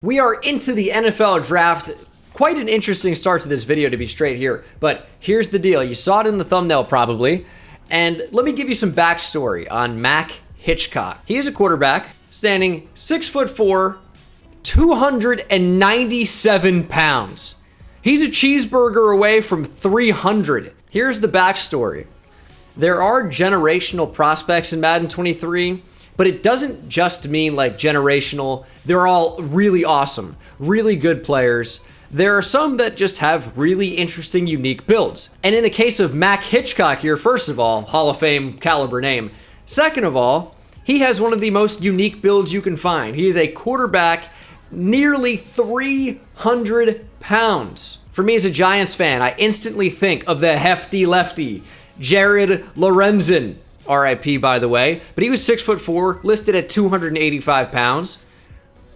We are into the NFL draft. Quite an interesting start to this video, to be straight here. But here's the deal. You saw it in the thumbnail probably. And let me give you some backstory on Mac Hitchcock. He is a quarterback standing 6'4", 297 pounds. He's a cheeseburger away from 300. Here's the backstory. There are generational prospects in Madden 23, but it doesn't just mean like generational. They're all really awesome, really good players. There are some that just have really interesting, unique builds. And in the case of Mac Hitchcock here, first of all, Hall of Fame caliber name. Second of all, he has one of the most unique builds you can find. He is a quarterback nearly 300 pounds. For me as a Giants fan, I instantly think of the hefty lefty, Jared Lorenzen. RIP, by the way. But he was 6'4", listed at 285 pounds.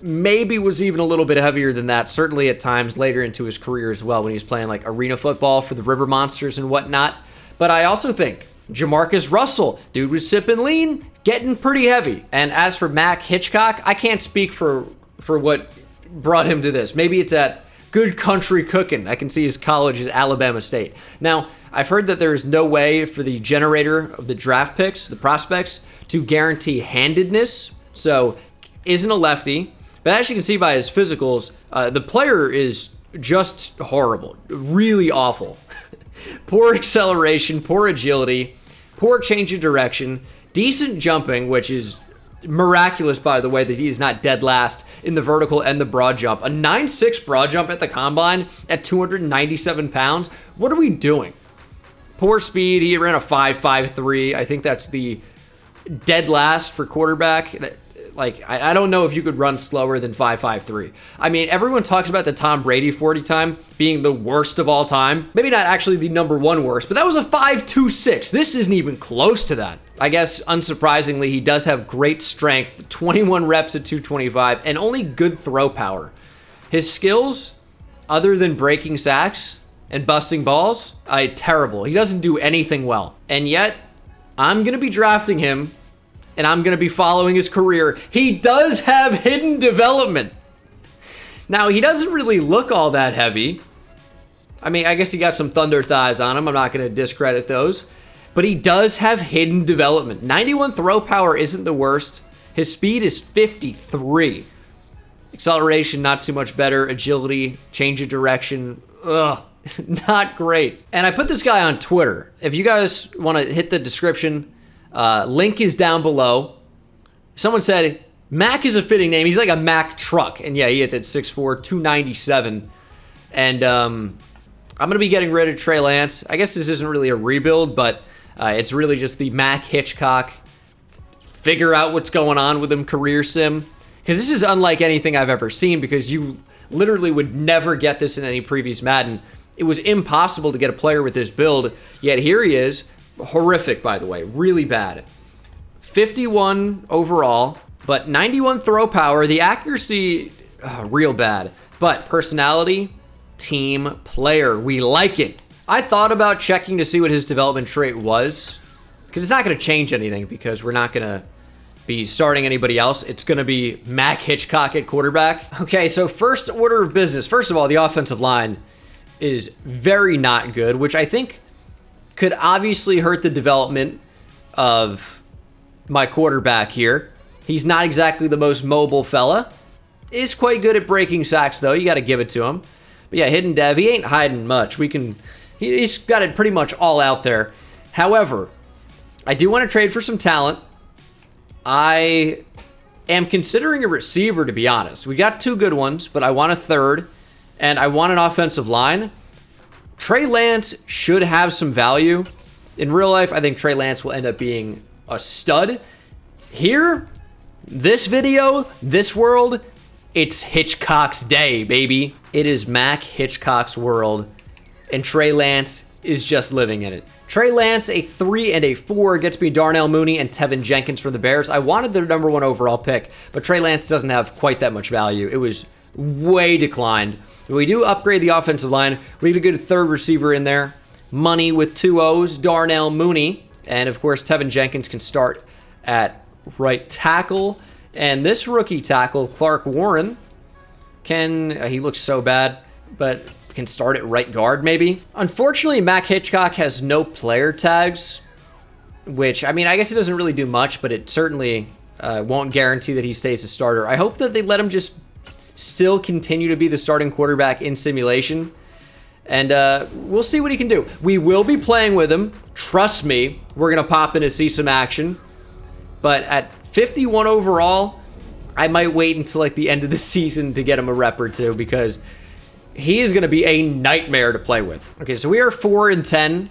Maybe was even a little bit heavier than that, certainly at times later into his career as well when he was playing like arena football for the River Monsters and whatnot. But I also think Jamarcus Russell, dude was sipping lean, getting pretty heavy. And as for Mac Hitchcock, I can't speak for what brought him to this. Maybe it's that good country cooking. I can see his college is Alabama State. Now, I've heard that there is no way for the generator of the draft picks, the prospects, to guarantee handedness. So, isn't a lefty. But as you can see by his physicals, the player is just horrible. Really awful. Poor acceleration, poor agility, poor change of direction, decent jumping, which is miraculous, by the way, that he is not dead last in the vertical and the broad jump. A 9'6" broad jump at the combine at 297 pounds. What are we doing? Poor speed. He ran a 5.53. I think that's the dead last for quarterback. Like, I don't know if you could run slower than 5.53. I mean, everyone talks about the Tom Brady 40 time being the worst of all time. Maybe not actually the number one worst, but that was a 5.26. This isn't even close to that. I guess, unsurprisingly, he does have great strength, 21 reps at 225, and only good throw power. His skills, other than breaking sacks and busting balls, terrible. He doesn't do anything well. And yet, I'm going to be drafting him, and I'm going to be following his career. He does have hidden development. Now, he doesn't really look all that heavy. I mean, I guess he got some thunder thighs on him. I'm not going to discredit those. But he does have hidden development. 91 throw power isn't the worst. His speed is 53. Acceleration, not too much better. Agility, change of direction, not great. And I put this guy on Twitter. If you guys want to hit the description, link is down below. Someone said, Mac is a fitting name. He's like a Mac truck. And yeah, he is at 6'4", 297. And I'm going to be getting rid of Trey Lance. I guess this isn't really a rebuild, but it's really just the Mac Hitchcock figure out what's going on with him career sim. Because this is unlike anything I've ever seen, because you literally would never get this in any previous Madden. It was impossible to get a player with this build, yet here he is. Horrific, by the way. Really bad. 51 overall, but 91 throw power. The accuracy, real bad. But personality, team player. We like it. I thought about checking to see what his development trait was, because it's not going to change anything, because we're not going to be starting anybody else. It's going to be Mac Hitchcock at quarterback. Okay, so first order of business. First of all, the offensive line is very not good, which I think could obviously hurt the development of my quarterback here. He's not exactly the most mobile fella. Is quite good at breaking sacks, though. You got to give it to him. But yeah, hidden dev, he ain't hiding much. He's got it pretty much all out there. However, I do want to trade for some talent. I am considering a receiver, to be honest. We got two good ones, but I want a third, and I want an offensive line. Trey Lance should have some value. In real life, I think Trey Lance will end up being a stud. Here, this video, this world, it's Hitchcock's day, baby. It is Mac Hitchcock's world, and Trey Lance is just living in it. Trey Lance, a 3 and a 4, gets me Darnell Mooney and Tevin Jenkins from the Bears. I wanted their number 1 overall pick, but Trey Lance doesn't have quite that much value. It was way declined. We do upgrade the offensive line. We get a good third receiver in there. Money with 2 O's, Darnell Mooney. And, of course, Tevin Jenkins can start at right tackle. And this rookie tackle, Clark Warren, he looks so bad, but can start at right guard maybe. Unfortunately, Mac Hitchcock has no player tags, which, I mean, I guess it doesn't really do much, but it certainly won't guarantee that he stays a starter. I hope that they let him just still continue to be the starting quarterback in simulation, and we'll see what he can do. We will be playing with him. Trust me, we're going to pop in to see some action, but at 51 overall, I might wait until like the end of the season to get him a rep or two, because he is going to be a nightmare to play with. Okay, so we are 4-10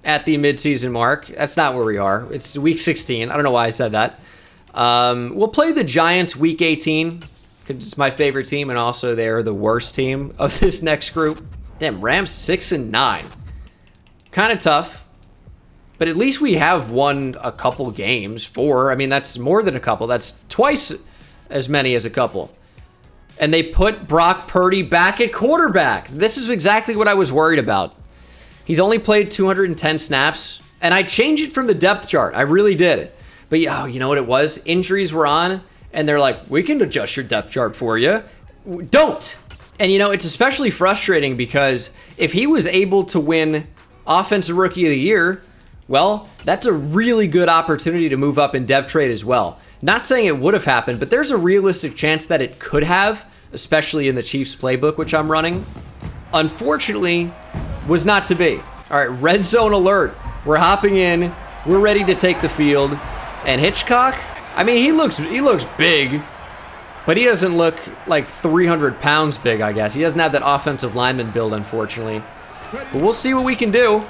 at the midseason mark. That's not where we are. It's week 16. I don't know why I said that. We'll play the Giants week 18, because it's my favorite team, and also they're the worst team of this next group. Damn, Rams 6-9. Kind of tough, but at least we have won a couple games. 4. I mean, that's more than a couple. That's twice as many as a couple. And they put Brock Purdy back at quarterback. This is exactly what I was worried about. He's only played 210 snaps, and I changed it from the depth chart. I really did. But oh, you know what it was? Injuries were on, and they're like, we can adjust your depth chart for you. Don't. And, you know, it's especially frustrating because if he was able to win Offensive Rookie of the Year, well, that's a really good opportunity to move up in dev trade as well. Not saying it would have happened, but there's a realistic chance that it could have, especially in the Chiefs playbook, which I'm running. Unfortunately, was not to be. All right, red zone alert. We're hopping in. We're ready to take the field. And Hitchcock, I mean, he looks big, but he doesn't look like 300 pounds big, I guess. He doesn't have that offensive lineman build, unfortunately. But we'll see what we can do.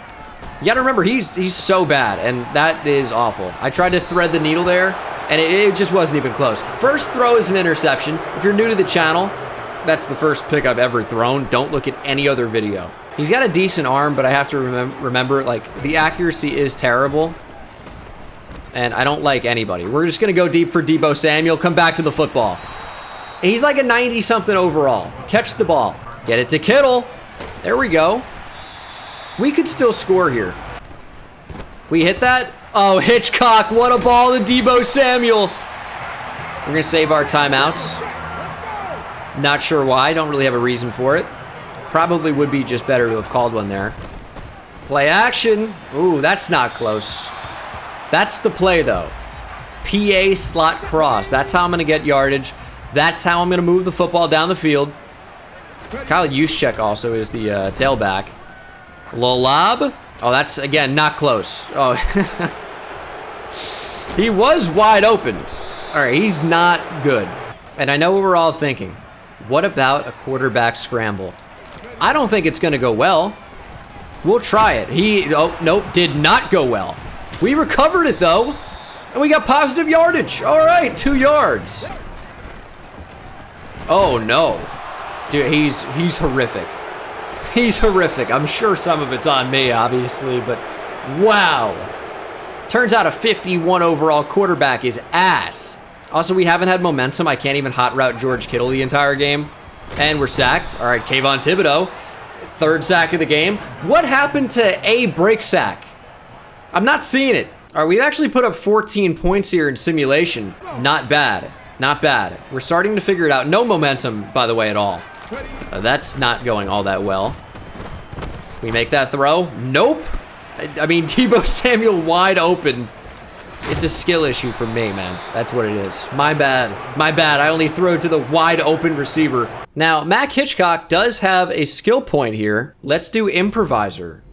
You got to remember, he's so bad, and that is awful. I tried to thread the needle there, and it just wasn't even close. First throw is an interception. If you're new to the channel, that's the first pick I've ever thrown. Don't look at any other video. He's got a decent arm, but I have to remember, like, the accuracy is terrible, and I don't like anybody. We're just going to go deep for Deebo Samuel. Come back to the football. He's like a 90-something overall. Catch the ball. Get it to Kittle. There we go. We could still score here. We hit that? Oh, Hitchcock, what a ball to Deebo Samuel. We're going to save our timeouts. Not sure why. Don't really have a reason for it. Probably would be just better to have called one there. Play action. Ooh, that's not close. That's the play, though. PA slot cross. That's how I'm going to get yardage. That's how I'm going to move the football down the field. Kyle Juszczyk also is the tailback. Low lob. Oh, that's, again, not close. Oh, he was wide open. All right, he's not good. And I know what we're all thinking. What about a quarterback scramble? I don't think it's going to go well. We'll try it. Oh, nope, did not go well. We recovered it, though, and we got positive yardage. All right, 2 yards. Oh, no. Dude, he's horrific. He's horrific. I'm sure some of it's on me, obviously, but wow. Turns out a 51 overall quarterback is ass. Also, we haven't had momentum. I can't even hot route George Kittle the entire game. And we're sacked. All right, Kayvon Thibodeau. 3rd sack of the game. What happened to a break sack? I'm not seeing it. All right, we've actually put up 14 points here in simulation. Not bad. Not bad. We're starting to figure it out. No momentum, by the way, at all. That's not going all that well. We make that throw? Nope. I mean, Deebo Samuel wide open. It's a skill issue for me, man. That's what it is. My bad. My bad. I only throw to the wide open receiver. Now, Mac Hitchcock does have a skill point here. Let's do improviser.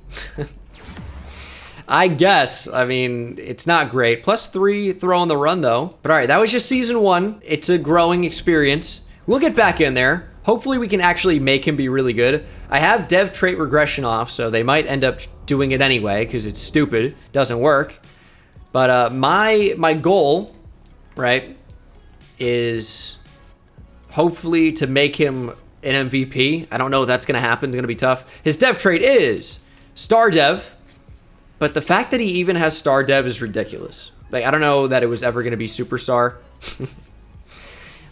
I guess. I mean, it's not great. +3 throw on the run, though. But all right, that was just season 1. It's a growing experience. We'll get back in there. Hopefully we can actually make him be really good. I have dev trait regression off, so they might end up doing it anyway because it's stupid. Doesn't work. But my goal, right, is hopefully to make him an MVP. I don't know if that's going to happen. It's going to be tough. His dev trait is star dev, but the fact that he even has star dev is ridiculous. Like, I don't know that it was ever going to be superstar.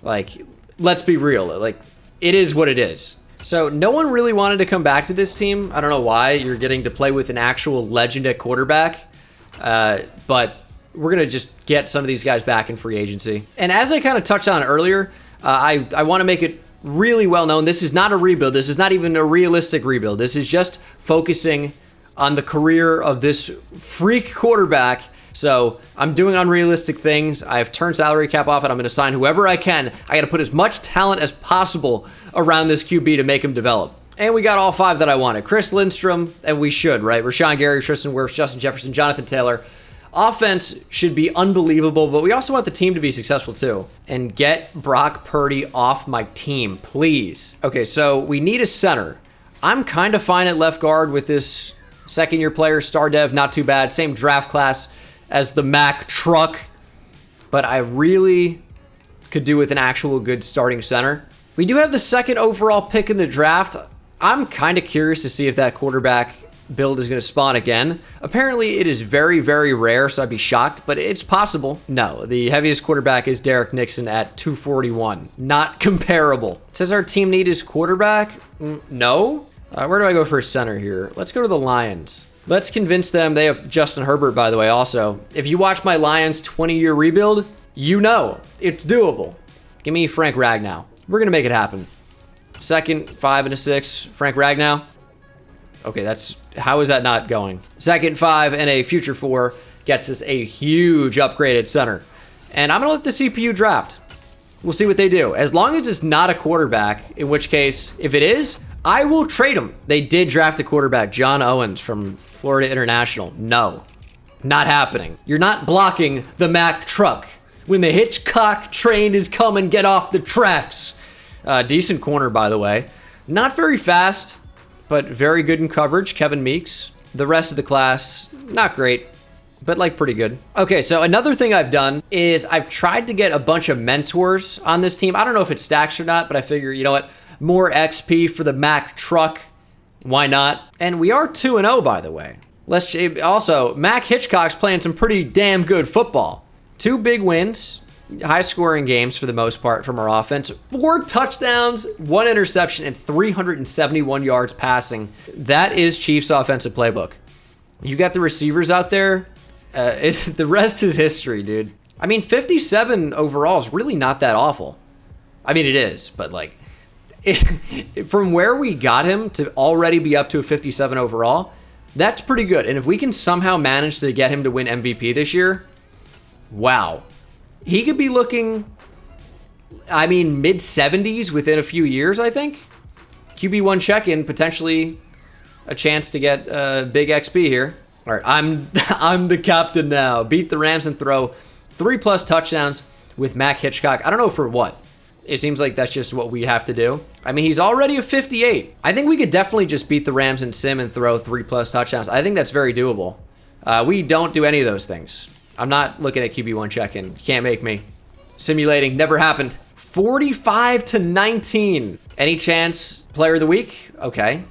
Like, let's be real. Like, it is what it is. So no one really wanted to come back to this team. I don't know why. You're getting to play with an actual legend at quarterback. But we're going to just get some of these guys back in free agency. And as I kind of touched on earlier, I want to make it really well known. This is not a rebuild. This is not even a realistic rebuild. This is just focusing on the career of this freak quarterback. So I'm doing unrealistic things. I've turned salary cap off, and I'm going to sign whoever I can. I got to put as much talent as possible around this QB to make him develop. And we got all 5 that I wanted. Chris Lindstrom, and we should, right? Rashawn Gary, Tristan Wirfs, Justin Jefferson, Jonathan Taylor. Offense should be unbelievable, but we also want the team to be successful too. And get Brock Purdy off my team, please. Okay, so we need a center. I'm kind of fine at left guard with this second-year player, star dev, not too bad. Same draft class as the Mack truck, but I really could do with an actual good starting center. We do have the 2nd overall pick in the draft. I'm kind of curious to see if that quarterback build is going to spawn again. Apparently, it is very, very rare, so I'd be shocked, but it's possible. No, the heaviest quarterback is Derek Nixon at 241. Not comparable. It says our team need is quarterback? No. Where do I go for a center here? Let's go to the Lions. Let's convince them. They have Justin Herbert, by the way, also. If you watch my Lions 20-year rebuild, you know it's doable. Give me Frank Ragnow. We're going to make it happen. 2nd, 5, and a 6. Frank Ragnow. Okay, how is that not going? 2nd, 5, and a future 4 gets us a huge upgraded center. And I'm going to let the CPU draft. We'll see what they do. As long as it's not a quarterback, in which case, if it is, I will trade him. They did draft a quarterback, John Owens from Florida International. No, not happening. You're not blocking the Mack truck. When the Hitchcock train is coming, get off the tracks. Decent corner, by the way. Not very fast, but very good in coverage. Kevin Meeks. The rest of the class, not great, but like pretty good. Okay, so another thing I've done is I've tried to get a bunch of mentors on this team. I don't know if it stacks or not, but I figure, you know what? More XP for the Mack truck. Why not? And we are 2-0, by the way. Also, Mack Hitchcock's playing some pretty damn good football. 2 big wins. High-scoring games for the most part from our offense. 4 touchdowns, 1 interception, and 371 yards passing. That is Chiefs' offensive playbook. You got the receivers out there. The rest is history, dude. I mean, 57 overall is really not that awful. I mean, it is, but like, from where we got him to already be up to a 57 overall, that's pretty good. And if we can somehow manage to get him to win MVP this year, wow. He could be looking, I mean, mid-70s within a few years, I think. QB1 check-in, potentially a chance to get big XP here. All right, I'm the captain now. Beat the Rams and throw 3+ touchdowns with Mack Hitchcock. I don't know for what. It seems like that's just what we have to do. I mean, he's already a 58. I think we could definitely just beat the Rams and sim and throw 3+ touchdowns. I think that's very doable. We don't do any of those things. I'm not looking at QB1 check-in. You can't make me. Simulating never happened. 45-19. Any chance player of the week? Okay.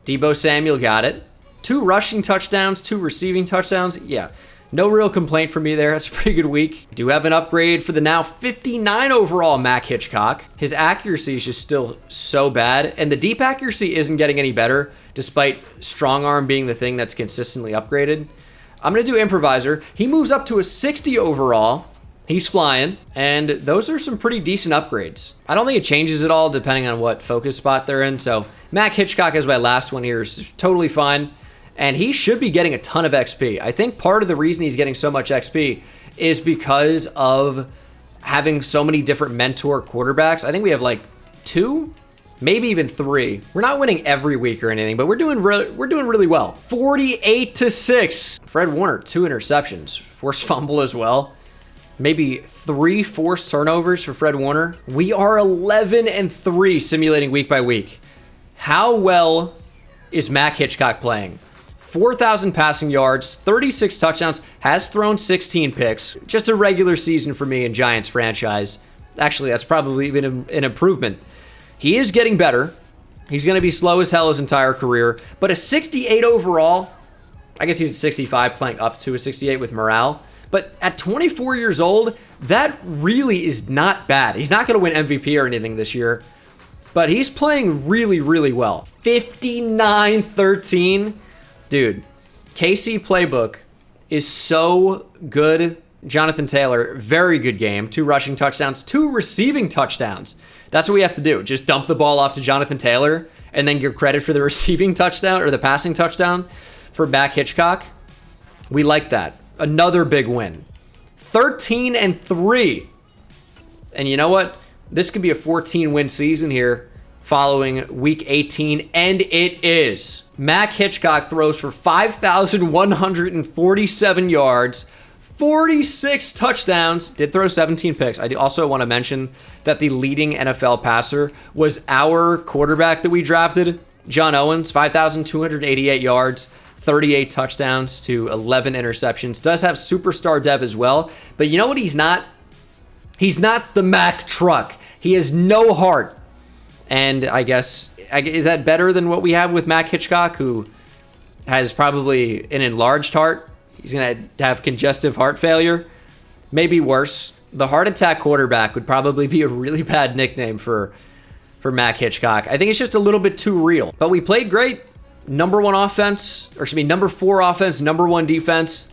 Deebo Samuel got it. 2 rushing touchdowns, 2 receiving touchdowns. Yeah. No real complaint from me there. That's a pretty good week. Do have an upgrade for the now 59 overall Mack Hitchcock. His accuracy is just still so bad, and the deep accuracy isn't getting any better, despite strong arm being the thing that's consistently upgraded. I'm going to do improviser. He moves up to a 60 overall. He's flying, and those are some pretty decent upgrades. I don't think it changes at all depending on what focus spot they're in, so Mack Hitchcock as my last one here is totally fine. And he should be getting a ton of XP. I think part of the reason he's getting so much XP is because of having so many different mentor quarterbacks. I think we have like 2, maybe even 3. We're not winning every week or anything, but we're doing really well. 48-6. Fred Warner, 2 interceptions, forced fumble as well. Maybe 3 forced turnovers for Fred Warner. We are 11-3 simulating week by week. How well is Mack Hitchcock playing? 4,000 passing yards, 36 touchdowns, has thrown 16 picks. Just a regular season for me in Giants franchise. Actually, that's probably even an improvement. He is getting better. He's going to be slow as hell his entire career. But a 68 overall, I guess he's a 65 playing up to a 68 with morale. But at 24 years old, that really is not bad. He's not going to win MVP or anything this year. But he's playing really, really well. 59-13. Dude, KC playbook is so good. Jonathan Taylor, very good game. 2 rushing touchdowns, 2 receiving touchdowns. That's what we have to do. Just dump the ball off to Jonathan Taylor and then give credit for the receiving touchdown or the passing touchdown for Mac Hitchcock. We like that. Another big win. 13-3. And you know what? This could be a 14-win season here following week 18, and it is. Mac Hitchcock throws for 5,147 yards, 46 touchdowns, did throw 17 picks. I also want to mention that the leading NFL passer was our quarterback that we drafted, John Owens, 5,288 yards, 38 touchdowns to 11 interceptions. Does have superstar dev as well, but you know what he's not? He's not the Mac truck. He has no heart. And I guess, is that better than what we have with Mac Hitchcock, who has probably an enlarged heart? He's going to have congestive heart failure. Maybe worse. The heart attack quarterback would probably be a really bad nickname for Mac Hitchcock. I think it's just a little bit too real. But we played great. Number 1 offense, or excuse me, number 4 offense, number 1 defense.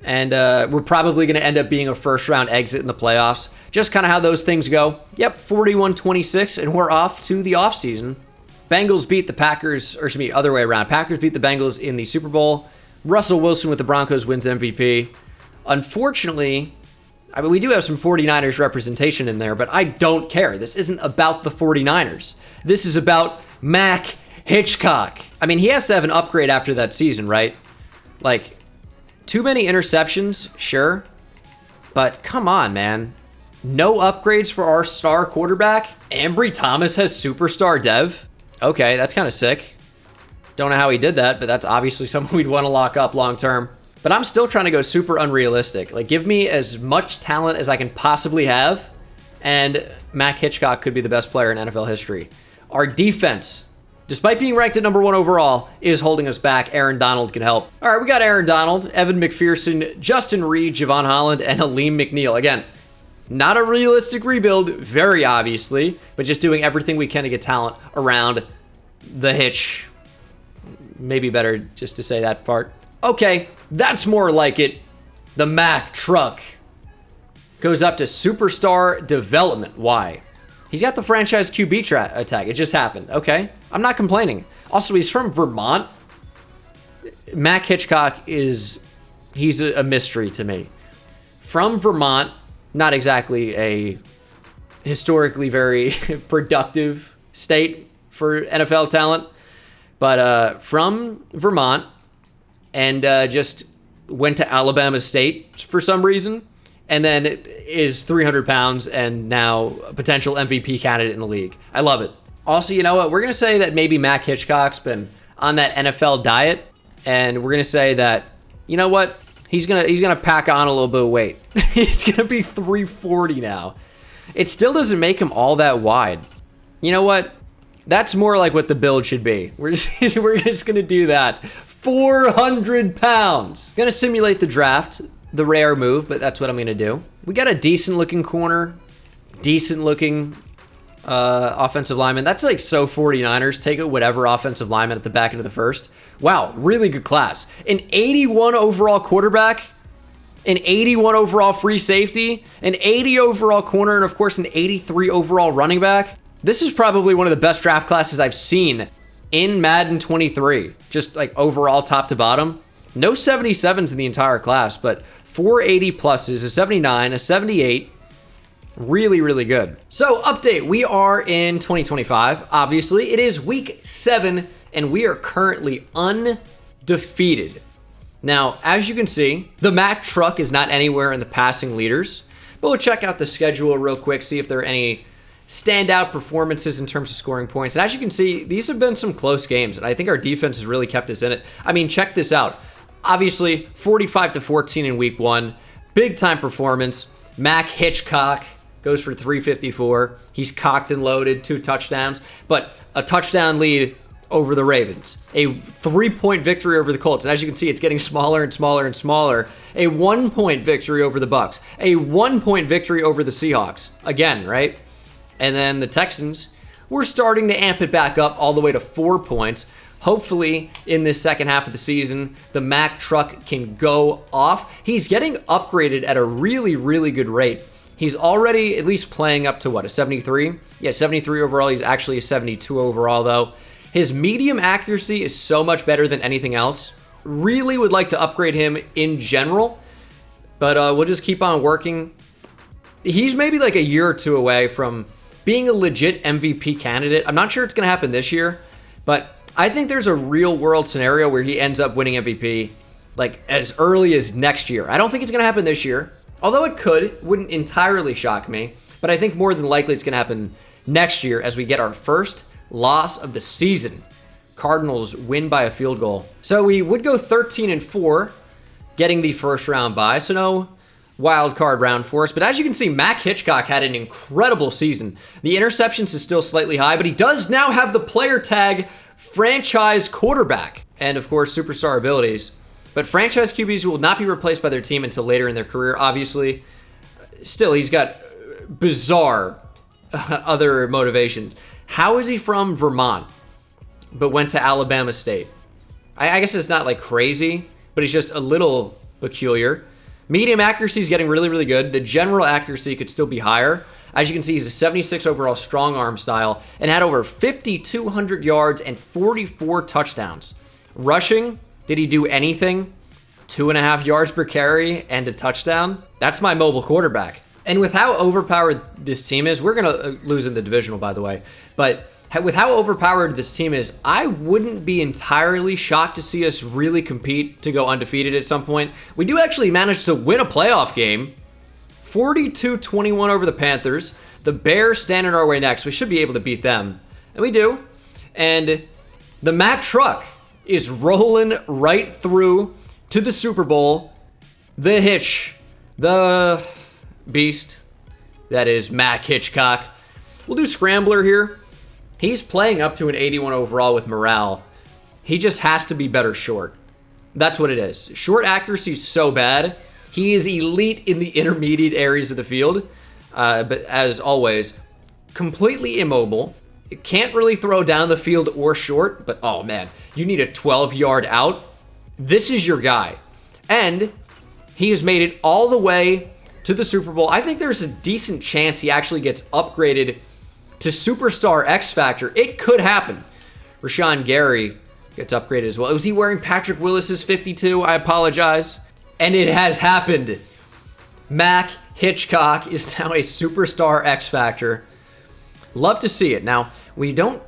And we're probably going to end up being a first-round exit in the playoffs. Just kind of how those things go. Yep, 41-26, and we're off to the offseason. Bengals beat the Packers, or excuse me, other way around. Packers beat the Bengals in the Super Bowl. Russell Wilson with the Broncos wins MVP. Unfortunately, I mean, we do have some 49ers representation in there, but I don't care. This isn't about the 49ers. This is about Mac Hitchcock. I mean, he has to have an upgrade after that season, right? Like, too many interceptions, sure. But come on, man. No upgrades for our star quarterback? Ambry Thomas has superstar dev? Okay, that's kind of sick. Don't know how he did that, but that's obviously something we'd want to lock up long term. But I'm still trying to go super unrealistic. Like, give me as much talent as I can possibly have, and Mac Hitchcock could be the best player in NFL history. Our defense, despite being ranked at number 1 overall, is holding us back. Aaron Donald can help. All right, we got Aaron Donald, Evan McPherson, Justin Reed, Javon Holland, and Aleem McNeil. Again, not a realistic rebuild, very obviously, but just doing everything we can to get talent around the Hitch. Maybe better just to say that part. Okay, that's more like it. The Mac truck goes up to superstar development. Why? He's got the franchise QB attack. It just happened. Okay, I'm not complaining. Also, he's from Vermont. Mac Hitchcock he's a mystery to me. From Vermont, not exactly a historically very productive state for NFL talent, but from Vermont, and just went to Alabama State for some reason, and then is 300 pounds and now a potential MVP candidate in the league. I love it. Also, you know what? We're going to say that maybe Mac Hitchcock's been on that NFL diet, and we're going to say that, you know what? He's gonna pack on a little bit of weight. He's going to be 340 now. It still doesn't make him all that wide. You know what? That's more like what the build should be. We're just going to do that. 400 pounds. Going to simulate the draft, the rare move, but that's what I'm going to do. We got a decent-looking corner, decent-looking offensive lineman. That's like so 49ers. Take it whatever offensive lineman at the back end of the first. Wow, really good class. An 81 overall quarterback, an 81 overall free safety, an 80 overall corner, and of course an 83 overall running back. This is probably one of the best draft classes I've seen in Madden 23. Just like overall top to bottom. No 77s in the entire class, but 4 80 pluses, a 79, a 78. Really, really good. So, update. We are in 2025. Obviously, it is week 7, and we are currently undefeated. Now, as you can see, the Mac truck is not anywhere in the passing leaders, but we'll check out the schedule real quick, see if there are any standout performances in terms of scoring points. And as you can see, these have been some close games, and I think our defense has really kept us in it. I mean, check this out. Obviously, 45-14 in week 1. Big time performance. Mac Hitchcock goes for 354. He's cocked and loaded, 2 touchdowns, but a touchdown lead over the Ravens. A 3-point victory over the Colts. And as you can see, it's getting smaller and smaller and smaller. A 1-point victory over the Bucs. A 1-point victory over the Seahawks. Again, right? And then the Texans, we're starting to amp it back up all the way to 4 points. Hopefully, in this second half of the season, the Mac truck can go off. He's getting upgraded at a really, really good rate. He's already at least playing up to what, a 73? Yeah, 73 overall. He's actually a 72 overall though. His medium accuracy is so much better than anything else. Really would like to upgrade him in general, but we'll just keep on working. He's maybe like a year or two away from being a legit MVP candidate. I'm not sure it's going to happen this year, but I think there's a real world scenario where he ends up winning MVP like as early as next year. I don't think it's going to happen this year, although it could. It wouldn't entirely shock me, but I think more than likely it's going to happen next year as we get our first loss of the season. Cardinals win by a field goal. So we would go 13-4, getting the first round bye. So no wild card round for us. But as you can see, Mac Hitchcock had an incredible season. The interceptions is still slightly high, but he does now have the player tag franchise quarterback. And of course, superstar abilities. But franchise QBs will not be replaced by their team until later in their career, obviously. Still, he's got bizarre other motivations. How is he from Vermont, but went to Alabama State? I guess it's not like crazy, but it's just a little peculiar. Medium accuracy is getting really, really good. The general accuracy could still be higher. As you can see, he's a 76 overall strong arm style and had over 5,200 yards and 44 touchdowns. Rushing, did he do anything? 2.5 yards per carry and a touchdown? That's my mobile quarterback. And with how overpowered this team is, we're going to lose in the divisional, by the way. But with how overpowered this team is, I wouldn't be entirely shocked to see us really compete to go undefeated at some point. We do actually manage to win a playoff game. 42-21 over the Panthers. The Bears stand in our way next. We should be able to beat them. And we do. And the Mack truck is rolling right through to the Super Bowl. The Hitch. The beast. That is Mac Hitchcock. We'll do Scrambler here. He's playing up to an 81 overall with morale. He just has to be better short. That's what it is. Short accuracy is so bad. He is elite in the intermediate areas of the field. But as always, completely immobile. Can't really throw down the field or short. But oh man, you need a 12-yard out. This is your guy. And he has made it all the way to the Super Bowl. I think there's a decent chance he actually gets upgraded to Superstar X Factor. It could happen. Rashawn Gary gets upgraded as well. Was he wearing Patrick Willis's 52? I apologize. And it has happened. Mac Hitchcock is now a Superstar X Factor. Love to see it. Now, we don't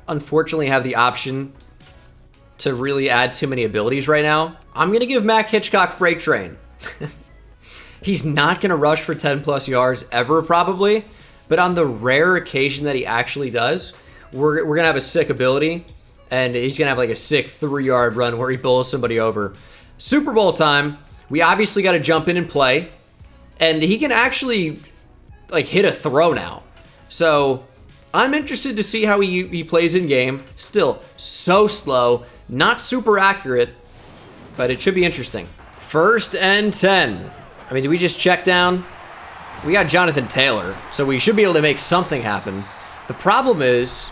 unfortunately have the option to really add too many abilities right now. I'm going to give Mac Hitchcock Freight Train. He's not going to rush for 10 plus yards ever, probably. But on the rare occasion that he actually does, we're going to have a sick ability. And he's going to have like a sick 3-yard run where he bowls somebody over. Super Bowl time. We obviously got to jump in and play. And he can actually like hit a throw now. So I'm interested to see how he plays in game. Still so slow. Not super accurate. But it should be interesting. 1st and 10. I mean, did we just check down? We got Jonathan Taylor, so we should be able to make something happen. The problem is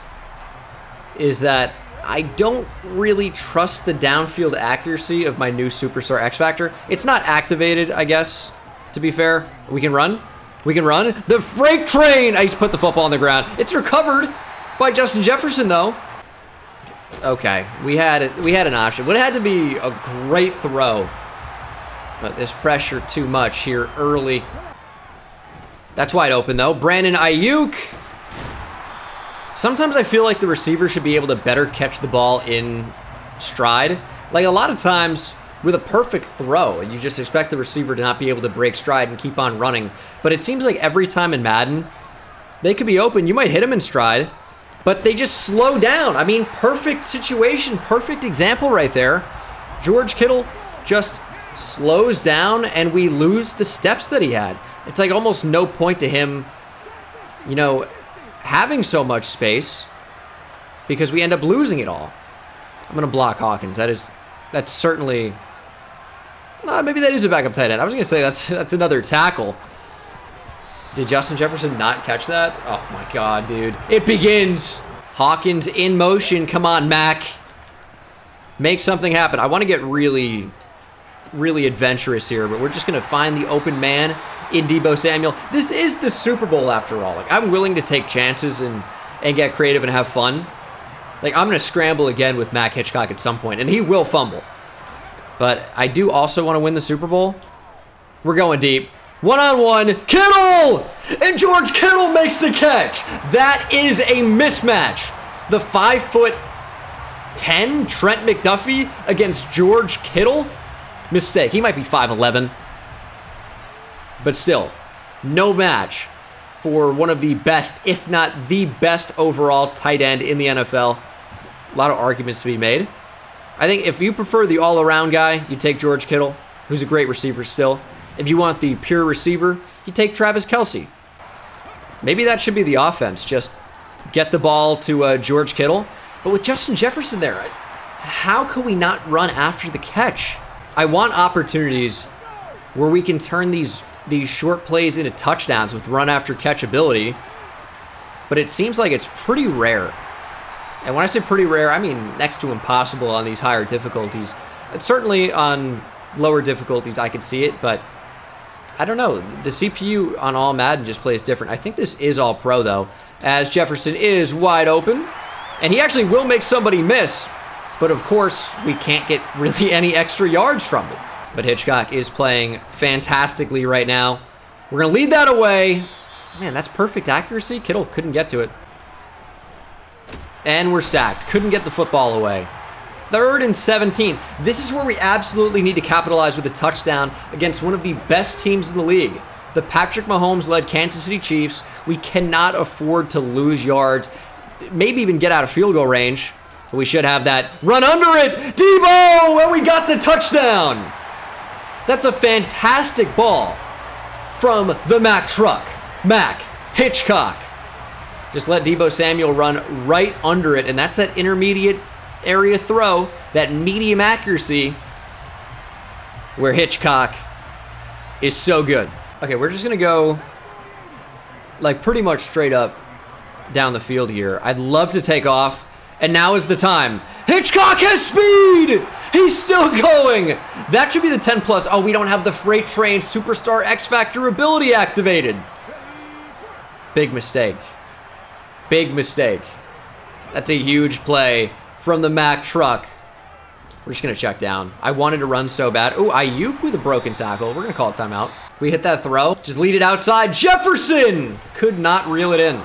that I don't really trust the downfield accuracy of my new Superstar X Factor. It's not activated, I guess, to be fair. We can run. We can run. The freight train! I just put the football on the ground. It's recovered by Justin Jefferson, though. Okay, we had an option. Would have had to be a great throw. But this pressure too much here early. That's wide open, though. Brandon Ayuk. Sometimes I feel like the receiver should be able to better catch the ball in stride. Like a lot of times with a perfect throw, you just expect the receiver to not be able to break stride and keep on running. But it seems like every time in Madden, they could be open. You might hit them in stride, but they just slow down. I mean, perfect situation, perfect example right there. George Kittle just slows down and we lose the steps that he had. It's like almost no point to him, you know, having so much space because we end up losing it all. I'm going to block Hawkins. That's certainly, maybe that is a backup tight end. I was going to say that's another tackle. Did Justin Jefferson not catch that? Oh my God, dude. It begins. Hawkins in motion. Come on, Mac. Make something happen. I want to get really adventurous here, but we're just going to find the open man in Deebo Samuel. This is the Super Bowl after all. Like, I'm willing to take chances and get creative and have fun. Like, I'm going to scramble again with Mac Hitchcock at some point, and he will fumble. But I do also want to win the Super Bowl. We're going deep. One-on-one, Kittle! And George Kittle makes the catch. That is a mismatch. The 5'10" Trent McDuffie against George Kittle? Mistake. He might be 5'11". But still, no match for one of the best, if not the best overall tight end in the NFL. A lot of arguments to be made. I think if you prefer the all-around guy, you take George Kittle, who's a great receiver still. If you want the pure receiver, you take Travis Kelce. Maybe that should be the offense. Just get the ball to George Kittle. But with Justin Jefferson there, how could we not run after the catch? I want opportunities where we can turn these short plays into touchdowns with run after catch ability. But it seems like it's pretty rare. And when I say pretty rare, I mean next to impossible on these higher difficulties. Certainly on lower difficulties, I could see it, but I don't know. The CPU on all Madden just plays different. I think this is all pro, though, as Jefferson is wide open. And he actually will make somebody miss. But, of course, we can't get really any extra yards from it. But Hitchcock is playing fantastically right now. We're going to lead that away. Man, that's perfect accuracy. Kittle couldn't get to it. And we're sacked. Couldn't get the football away. 3rd and 17. This is where we absolutely need to capitalize with a touchdown against one of the best teams in the league. The Patrick Mahomes-led Kansas City Chiefs. We cannot afford to lose yards, maybe even get out of field goal range. But we should have that. Run under it! Deebo! And we got the touchdown! That's a fantastic ball from the Mac truck. Mac Hitchcock. Just let Deebo Samuel run right under it, and that's that intermediate area throw, that medium accuracy where Hitchcock is so good. Okay, we're just gonna go like pretty much straight up down the field here. I'd love to take off, and now is the time. Hitchcock has speed! He's still going! That should be the 10 plus. Oh, we don't have the Freight Train Superstar X Factor ability activated. Big mistake. Big mistake. That's a huge play from the Mac truck. We're just going to check down. I wanted to run so bad. Ooh, Ayuk with a broken tackle. We're going to call it timeout. We hit that throw. Just lead it outside. Jefferson! Could not reel it in.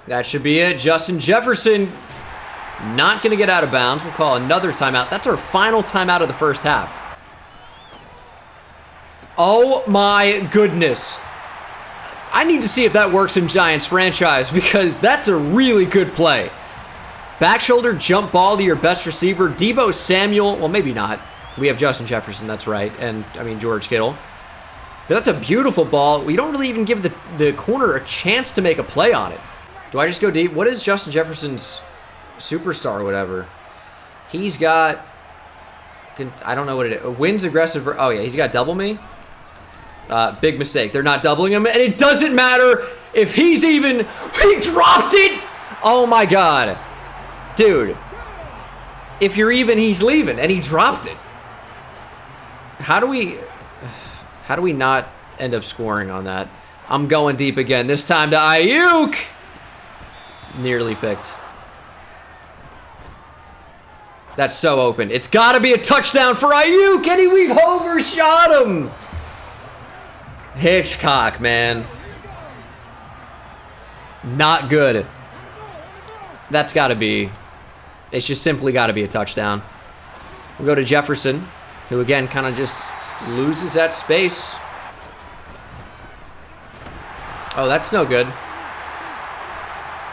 That should be it. Justin Jefferson not going to get out of bounds. We'll call another timeout. That's our final timeout of the first half. Oh my goodness. I need to see if that works in Giants franchise because that's a really good play. Back shoulder jump ball to your best receiver, Deebo Samuel. Well, maybe not. We have Justin Jefferson, that's right. And, I mean, George Kittle. But that's a beautiful ball. We don't really even give the corner a chance to make a play on it. Do I just go deep? What is Justin Jefferson's superstar or whatever? He's got, I don't know what it is. Wins aggressive. Oh, yeah, he's got double me. Big mistake. They're not doubling him. And it doesn't matter if he's even, he dropped it. Oh, my God. Dude, if you're even, he's leaving, and he dropped it. How do we not end up scoring on that? I'm going deep again. This time to Ayuk. Nearly picked. That's so open. It's got to be a touchdown for Ayuk, and we've overshot him. Hitchcock, man. Not good. That's got to be... It's just simply got to be a touchdown. We'll go to Jefferson, who again kind of just loses that space. Oh, that's no good.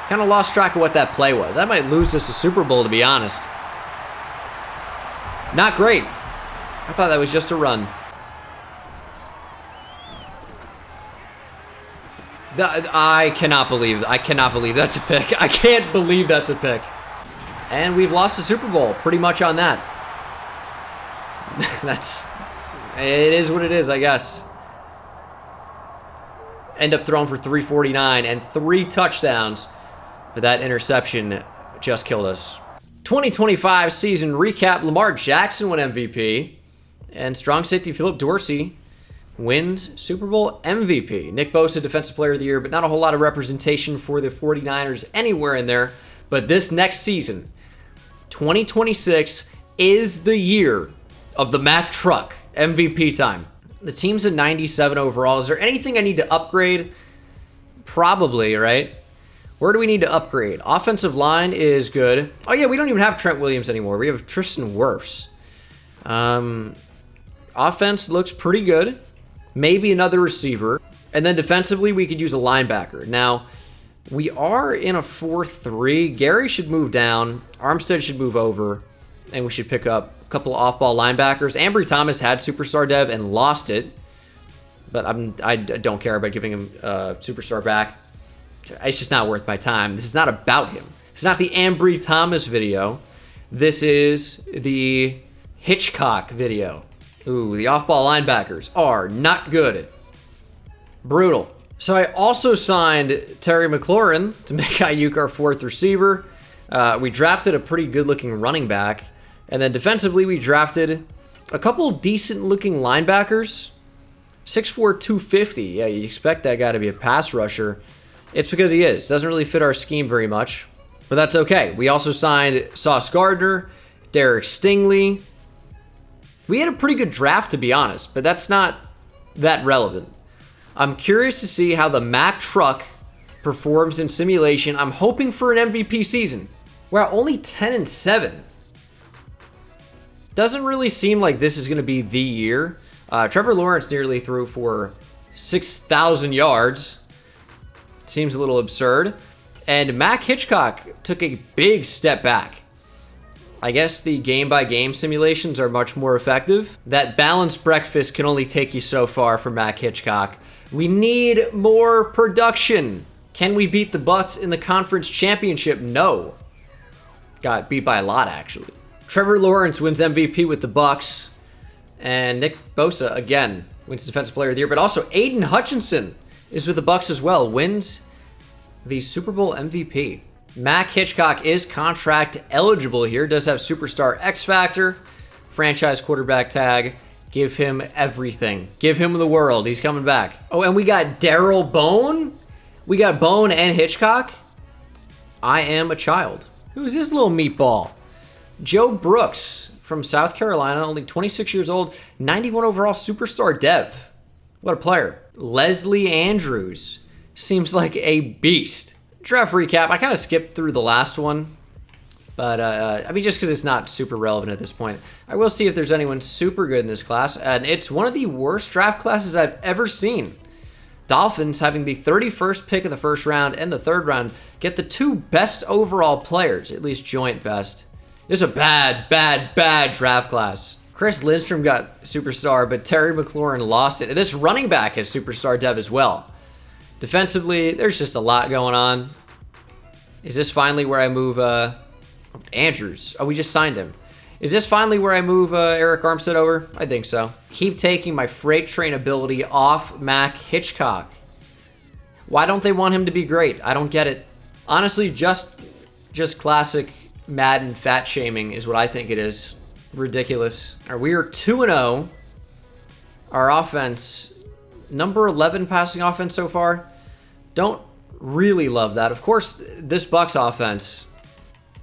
Kind of lost track of what that play was. I might lose this a Super Bowl, to be honest. Not great. I thought that was just a run. I cannot believe that's a pick. I can't believe that's a pick. And we've lost the Super Bowl pretty much on that. It is what it is, I guess. End up throwing for 349 and 3 touchdowns. But that interception just killed us. 2025 season recap. Lamar Jackson won MVP. And strong safety Philip Dorsey wins Super Bowl MVP. Nick Bosa, Defensive Player of the Year, but not a whole lot of representation for the 49ers anywhere in there. But this next season, 2026, is the year of the Mack truck. MVP time. The team's a 97 overall. Is there anything I need to upgrade? Probably, right? Where do we need to upgrade? Offensive line is good. Oh, yeah, we don't even have Trent Williams anymore. We have Tristan Wirfs. Offense looks pretty good. Maybe another receiver. And then defensively, we could use a linebacker. Now, we are in a 4-3. Gary should move down. Armstead should move over. And we should pick up a couple of off-ball linebackers. Ambry Thomas had superstar dev and lost it. But I don't care about giving him superstar back. It's just not worth my time. This is not about him. It's not the Ambry Thomas video. This is the Hitchcock video. Ooh, the off-ball linebackers are not good. Brutal. So I also signed Terry McLaurin to make Ayuk our 4th receiver. We drafted a pretty good-looking running back. And then defensively, we drafted a couple decent-looking linebackers. 6'4", 250. Yeah, you expect that guy to be a pass rusher. It's because he is. Doesn't really fit our scheme very much. But that's okay. We also signed Sauce Gardner, Derek Stingley. We had a pretty good draft, to be honest, but that's not that relevant. I'm curious to see how the Mack truck performs in simulation. I'm hoping for an MVP season. We're only 10-7. Doesn't really seem like this is going to be the year. Trevor Lawrence nearly threw for 6,000 yards. Seems a little absurd. And Mack Hitchcock took a big step back. I guess the game-by-game simulations are much more effective. That balanced breakfast can only take you so far for Mack Hitchcock. We need more production. Can we beat the Bucs in the conference championship? No. Got beat by a lot, actually. Trevor Lawrence wins MVP with the Bucs. And Nick Bosa, again, wins Defensive Player of the Year. But also, Aiden Hutchinson is with the Bucs as well. Wins the Super Bowl MVP. Mack Hitchcock is contract eligible here. Does have Superstar X Factor. Franchise quarterback tag. Give him everything. Give him the world. He's coming back. Oh, and we got Darrell Bone. We got Bone and Hitchcock. I am a child. Who's this little meatball? Joe Brooks from South Carolina, only 26 years old, 91 overall superstar dev. What a player. Leslie Andrews seems like a beast. Draft recap. I kind of skipped through the last one, but I mean, just because it's not super relevant at this point. I will see if there's anyone super good in this class, and it's one of the worst draft classes I've ever seen. Dolphins, having the 31st pick in the first round and the third round, get the 2 best overall players, at least joint best. This is a bad draft class. Chris Lindstrom got superstar, but Terry McLaurin lost it. And this running back has superstar dev as well. Defensively, there's just a lot going on. Is this finally where I move Andrews? Oh, we just signed him. Is this finally where I move Eric Armstead over? I think so. Keep taking my freight train ability off Mack Hitchcock. Why don't they want him to be great? I don't get it. Honestly, just classic Madden fat shaming is what I think it is. Ridiculous. All right, we are 2-0. Our offense, number 11 passing offense so far. Don't really love that. Of course, this Bucs offense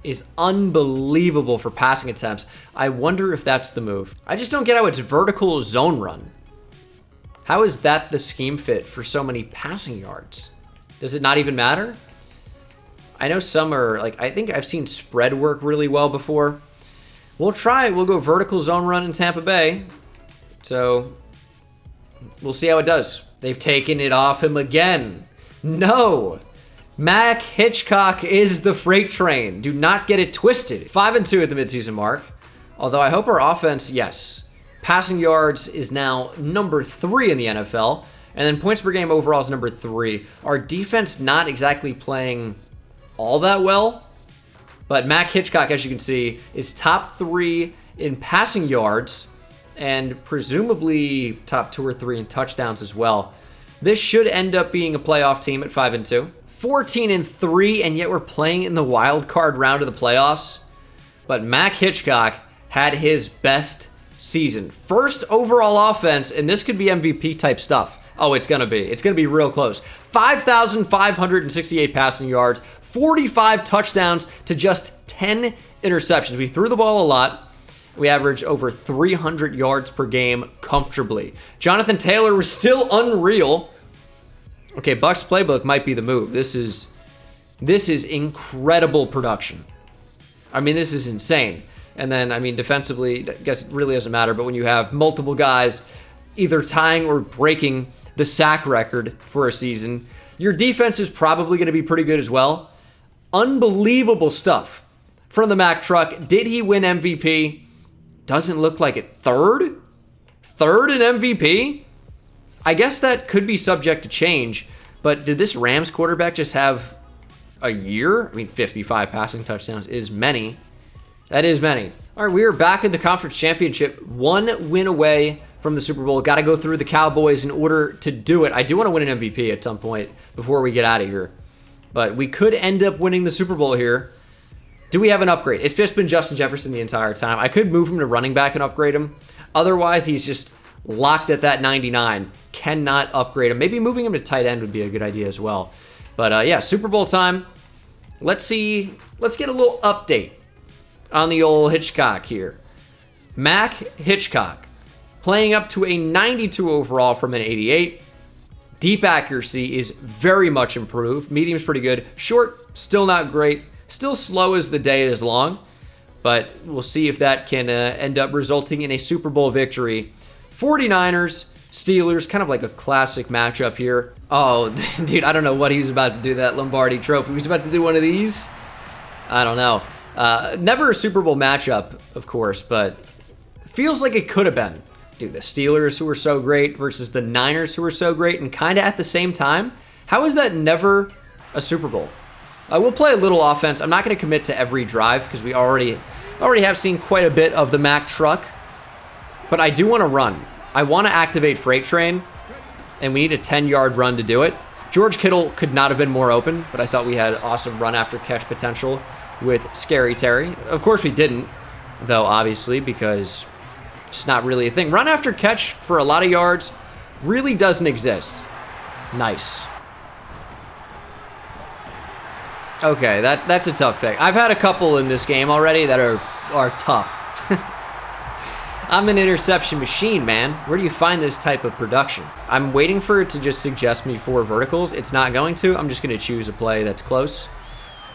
is unbelievable for passing attempts. I wonder if that's the move. I just don't get how it's vertical zone run. How is that the scheme fit for so many passing yards? Does it not even matter? I know some are, like, I think I've seen spread work really well before. We'll try it. We'll go vertical zone run in Tampa Bay. So, we'll see how it does. They've taken it off him again. No. Mack Hitchcock is the freight train. Do not get it twisted. 5-2 at the midseason mark. Although I hope our offense, yes. Passing yards is now number 3 in the NFL. And then points per game overall is number 3. Our defense not exactly playing all that well, but Mack Hitchcock, as you can see, is top 3 in passing yards and presumably top 2 or 3 in touchdowns as well. This should end up being a playoff team at 5-2. 14-3, and yet we're playing in the wild card round of the playoffs. But Mack Hitchcock had his best season. First overall offense, and this could be MVP type stuff. Oh, it's going to be. It's going to be real close. 5,568 passing yards, 45 touchdowns to just 10 interceptions. We threw the ball a lot. We averaged over 300 yards per game comfortably. Jonathan Taylor was still unreal. Okay, Bucks playbook might be the move. This is incredible production. I mean, this is insane. And then, I mean, defensively, I guess it really doesn't matter, but when you have multiple guys either tying or breaking the sack record for a season, your defense is probably going to be pretty good as well. Unbelievable stuff from the Mack truck. Did he win MVP? Doesn't look like it. Third? Third in MVP? I guess that could be subject to change, but did this Rams quarterback just have a year? I mean, 55 passing touchdowns is many. That is many. All right, we are back in the conference championship. 1 win away from the Super Bowl. Got to go through the Cowboys in order to do it. I do want to win an MVP at some point before we get out of here. But we could end up winning the Super Bowl here. Do we have an upgrade? It's just been Justin Jefferson the entire time. I could move him to running back and upgrade him. Otherwise, he's just locked at that 99. Cannot upgrade him. Maybe moving him to tight end would be a good idea as well. But yeah, Super Bowl time. Let's see. Let's get a little update on the old Hitchcock here. Mac Hitchcock playing up to a 92 overall from an 88. Deep accuracy is very much improved. Medium's pretty good. Short, still not great. Still slow as the day is long. But we'll see if that can end up resulting in a Super Bowl victory. 49ers, Steelers, kind of like a classic matchup here. Oh, dude, I don't know what he was about to do, that Lombardi trophy. He was about to do one of these? I don't know. Never a Super Bowl matchup, of course, but feels like it could have been. Dude, the Steelers, who were so great, versus the Niners, who were so great, and kind of at the same time. How is that never a Super Bowl? We'll play a little offense. I'm not going to commit to every drive because we already have seen quite a bit of the Mack truck, but I do want to run. I want to activate Freight Train, and we need a 10-yard run to do it. George Kittle could not have been more open, but I thought we had awesome run-after-catch potential with Scary Terry. Of course we didn't, though, obviously, because it's not really a thing. Run-after-catch for a lot of yards really doesn't exist. Nice. Okay, that's a tough pick. I've had a couple in this game already that are tough. I'm an interception machine, man. Where do you find this type of production? I'm waiting for it to just suggest me 4 verticals. It's not going to. I'm just going to choose a play that's close.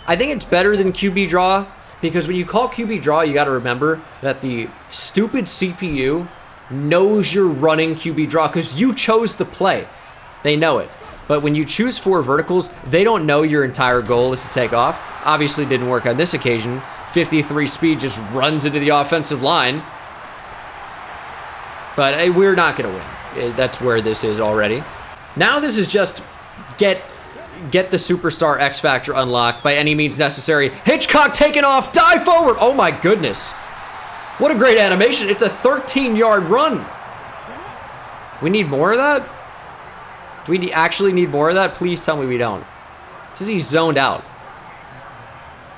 I think it's better than QB draw because when you call QB draw, you got to remember that the stupid CPU knows you're running QB draw because you chose the play. They know it. But when you choose 4 verticals, they don't know your entire goal is to take off. Obviously didn't work on this occasion. 53 speed just runs into the offensive line. But we're not going to win. That's where this is already. Now this is just get the superstar X Factor unlocked by any means necessary. Hitchcock taking off, dive forward. Oh my goodness. What a great animation. It's a 13-yard run. We need more of that? Do we actually need more of that? Please tell me we don't. It says he's zoned out.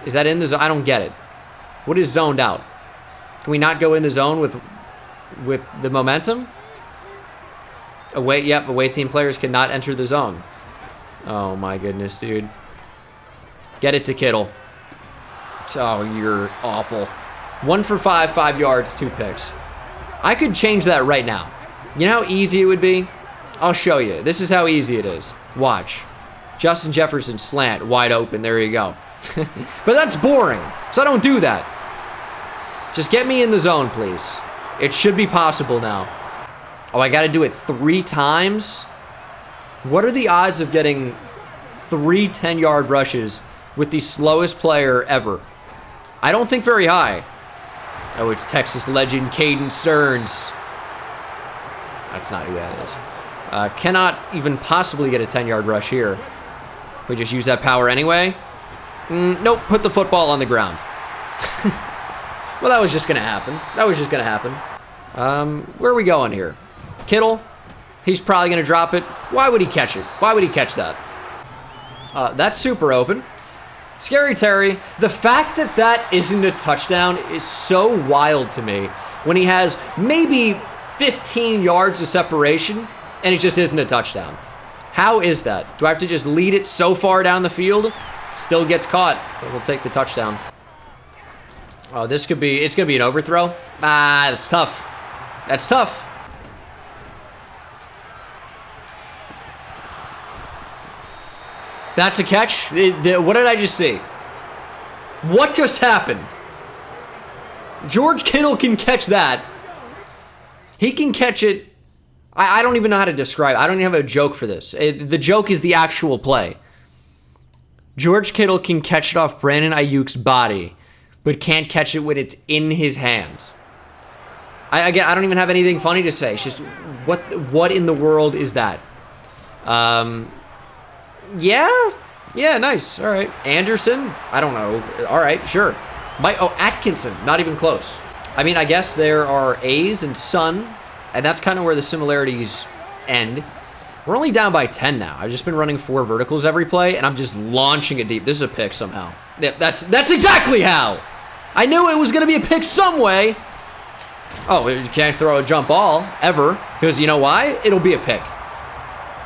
Is that in the zone? I don't get it. What is zoned out? Can we not go in the zone with the momentum? Away team players cannot enter the zone. Oh my goodness, dude. Get it to Kittle. Oh, you're awful. 1 for 5, 5 yards, 2 picks. I could change that right now. You know how easy it would be? I'll show you. This is how easy it is. Watch. Justin Jefferson slant, wide open. There you go. But that's boring, so I don't do that. Just get me in the zone, please. It should be possible now. Oh, I got to do it 3 times? What are the odds of getting 3 10-yard rushes with the slowest player ever? I don't think very high. Oh, it's Texas legend Caden Stearns. That's not who that is. Cannot even possibly get a 10-yard rush here. We just use that power anyway. Nope, put the football on the ground. Well, that was just going to happen. Where are we going here? Kittle, he's probably going to drop it. Why would he catch it? Why would he catch that? That's super open. Scary Terry, the fact that isn't a touchdown is so wild to me when he has maybe 15 yards of separation and it just isn't a touchdown? How is that? Do I have to just lead it so far down the field? Still gets caught, but we'll take the touchdown. Oh, it's going to be an overthrow. Ah, that's tough. That's tough. That's a catch. What did I just see? What just happened? George Kittle can catch that. He can catch it. I don't even know how to describe it. I don't even have a joke for this. The joke is the actual play. George Kittle can catch it off Brandon Ayuk's body, but can't catch it when it's in his hands. I don't even have anything funny to say. It's just, what in the world is that? Yeah, nice. All right. Anderson? I don't know. All right, sure. Atkinson. Not even close. I mean, I guess there are A's and Sun, and that's kind of where the similarities end. We're only down by 10 now. I've just been running 4 verticals every play, and I'm just launching it deep. This is a pick somehow. Yeah, that's exactly how. I knew it was going to be a pick some way. Oh, you can't throw a jump ball, ever. Because you know why? It'll be a pick.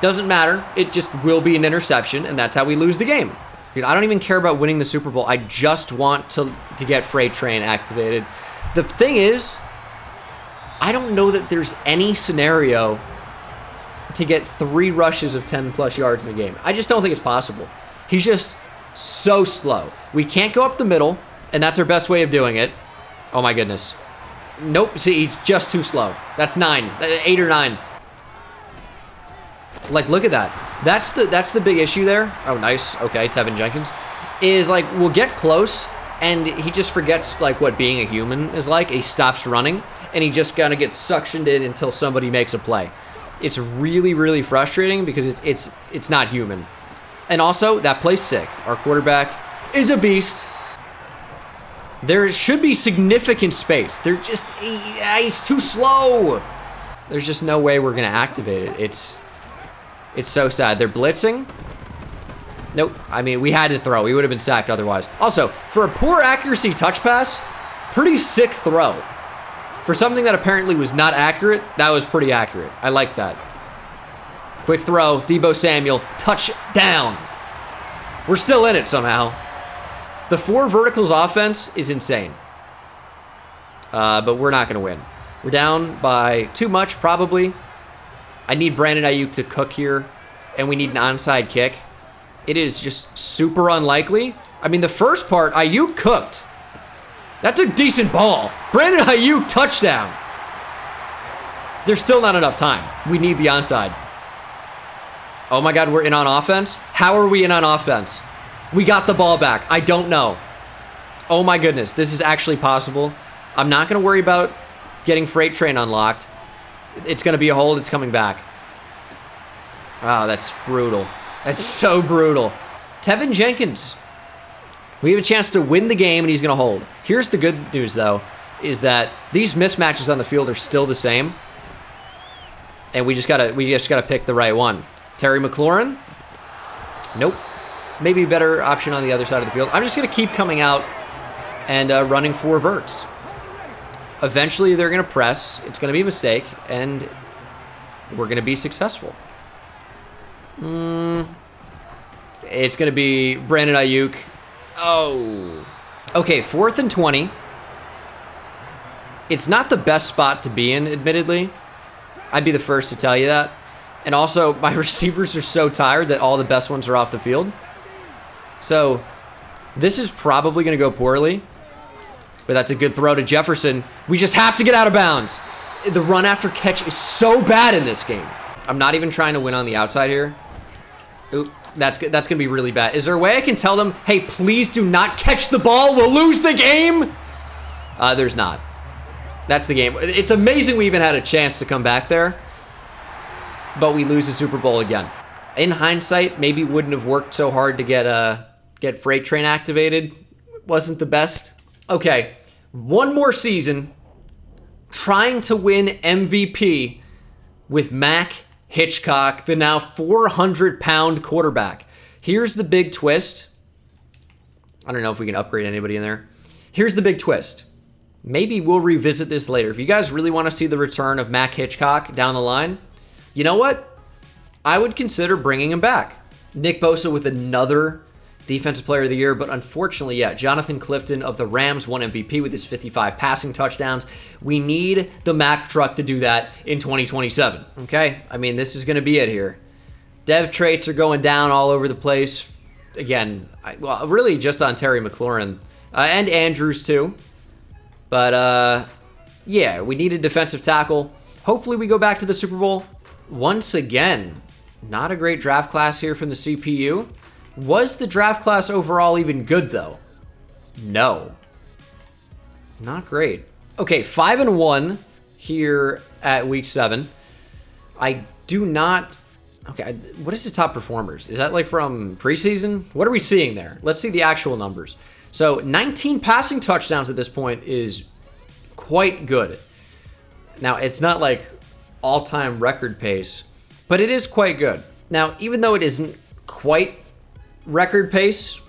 Doesn't matter. It just will be an interception, and that's how we lose the game. Dude, I don't even care about winning the Super Bowl. I just want to get Freight Train activated. The thing is, I don't know that there's any scenario to get 3 rushes of 10-plus yards in a game. I just don't think it's possible. He's just so slow. We can't go up the middle, and that's our best way of doing it. Oh, my goodness. Nope. See, he's just too slow. That's 9. 8 or 9. Like, look at that. That's the big issue there. Oh, nice. Okay, Tevin Jenkins. Is, like, we'll get close, and he just forgets, like, what being a human is like. He stops running, and he just kind of gets suctioned in until somebody makes a play. It's really, really frustrating because it's not human. And also, that play's sick. Our quarterback is a beast. There should be significant space. He's too slow. There's just no way we're going to activate it. It's so sad. They're blitzing. Nope. I mean, we had to throw. We would have been sacked otherwise. Also, for a poor accuracy touch pass, pretty sick throw. For something that apparently was not accurate, that was pretty accurate. I like that. Quick throw. Deebo Samuel. Touchdown. We're still in it somehow. The 4 verticals offense is insane. But we're not going to win. We're down by too much, probably. I need Brandon Ayuk to cook here, and we need an onside kick. It is just super unlikely. I mean, the first part, Ayuk cooked. That's a decent ball. Brandon Ayuk, touchdown. There's still not enough time. We need the onside. Oh my God, we're in on offense? How are we in on offense? We got the ball back. I don't know. Oh my goodness, this is actually possible. I'm not going to worry about getting Freight Train unlocked. It's going to be a hold. It's coming back. Wow, that's brutal. That's so brutal. Tevin Jenkins. We have a chance to win the game, and he's going to hold. Here's the good news, though, is that these mismatches on the field are still the same, and we just gotta pick the right one. Terry McLaurin? Nope. Maybe a better option on the other side of the field. I'm just going to keep coming out and running 4 verts. Eventually, they're going to press. It's going to be a mistake, and we're going to be successful. It's going to be Brandon Ayuk. Oh. Okay, 4th and 20. It's not the best spot to be in, admittedly. I'd be the first to tell you that. And also, my receivers are so tired that all the best ones are off the field. So, this is probably going to go poorly. But that's a good throw to Jefferson. We just have to get out of bounds. The run after catch is so bad in this game. I'm not even trying to win on the outside here. Ooh, that's going to be really bad. Is there a way I can tell them, hey, please do not catch the ball. We'll lose the game? There's not. That's the game. It's amazing we even had a chance to come back there. But we lose the Super Bowl again. In hindsight, maybe wouldn't have worked so hard to get Freight Train activated. Wasn't the best. Okay, one more season trying to win MVP with Mac Hitchcock, the now 400-pound quarterback. Here's the big twist. I don't know if we can upgrade anybody in there. Here's the big twist. maybe we'll revisit this later. If you guys really want to see the return of Mac Hitchcock down the line, you know what? I would consider bringing him back. Nick Bosa with another Defensive Player of the Year, but unfortunately, yeah, Jonathan Clifton of the Rams won MVP with his 55 passing touchdowns. We need the Mac truck to do that in 2027, okay? I mean, this is going to be it here. Dev traits are going down all over the place. Again, well, really just on Terry McLaurin and Andrews too. But, yeah, we need a defensive tackle. Hopefully we go back to the Super Bowl. Once again, not a great draft class here from the CPU. Was the draft class overall even good, though? No. Not great. Okay, 5-1 here at week 7. I do not... Okay, what is the top performers? Is that like from preseason? What are we seeing there? Let's see the actual numbers. So 19 passing touchdowns at this point is quite good. Now, it's not like all-time record pace, but it is quite good. Now, even though it isn't quite record pace,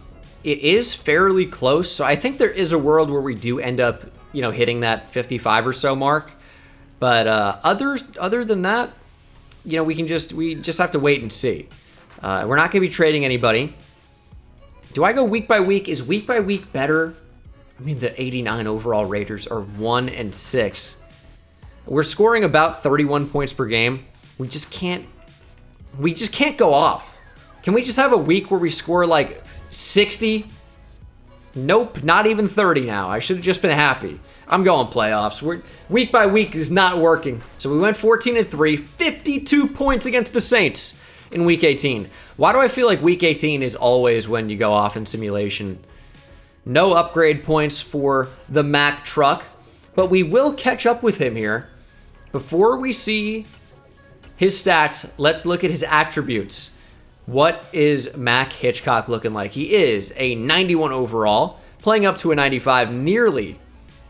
it is fairly close. So I think there is a world where we do end up, hitting that 55 or so mark. But other than that, we just have to wait and see. We're not going to be trading anybody. Do I go week by week? Is week by week better? I mean, the 89 overall Raiders are 1-6. We're scoring about 31 points per game. We just can't go off. Can we just have a week where we score like 60? Nope, not even 30 now. I should have just been happy. I'm going playoffs. Week by week is not working. So we went 14-3, 52 points against the Saints in week 18. Why do I feel like week 18 is always when you go off in simulation? No upgrade points for the Mac truck, but we will catch up with him here. Before we see his stats, let's look at his attributes. What is Mac Hitchcock looking like? He is a 91 overall, playing up to a 95, nearly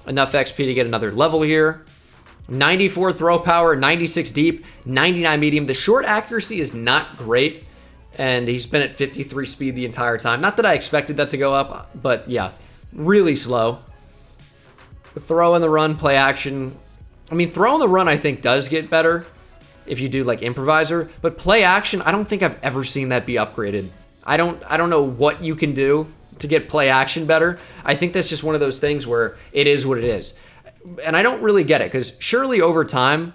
enough XP to get another level here. 94 throw power, 96 deep, 99 medium. The short accuracy is not great, and he's been at 53 speed the entire time. Not that I expected that to go up, but yeah, really slow. Throw and the run, play action. I mean, throw and the run I think does get better if you do like improviser, but play action, I don't think I've ever seen that be upgraded. I don't know what you can do to get play action better. I think that's just one of those things where it is what it is. And I don't really get it, because surely over time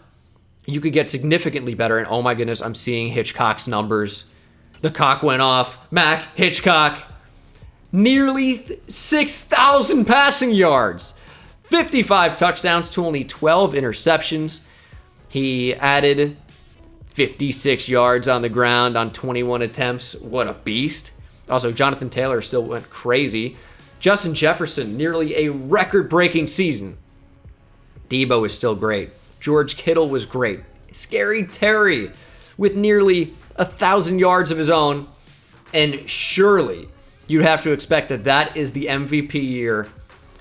you could get significantly better. And oh my goodness, I'm seeing Hitchcock's numbers. The cock went off. Mac Hitchcock, nearly 6,000 passing yards, 55 touchdowns to only 12 interceptions. He added 56 yards on the ground on 21 attempts. What a beast. Also, Jonathan Taylor still went crazy. Justin Jefferson, nearly a record-breaking season. Debo is still great. George Kittle was great. Scary Terry with nearly 1,000 yards of his own. And surely you'd have to expect that that is the MVP year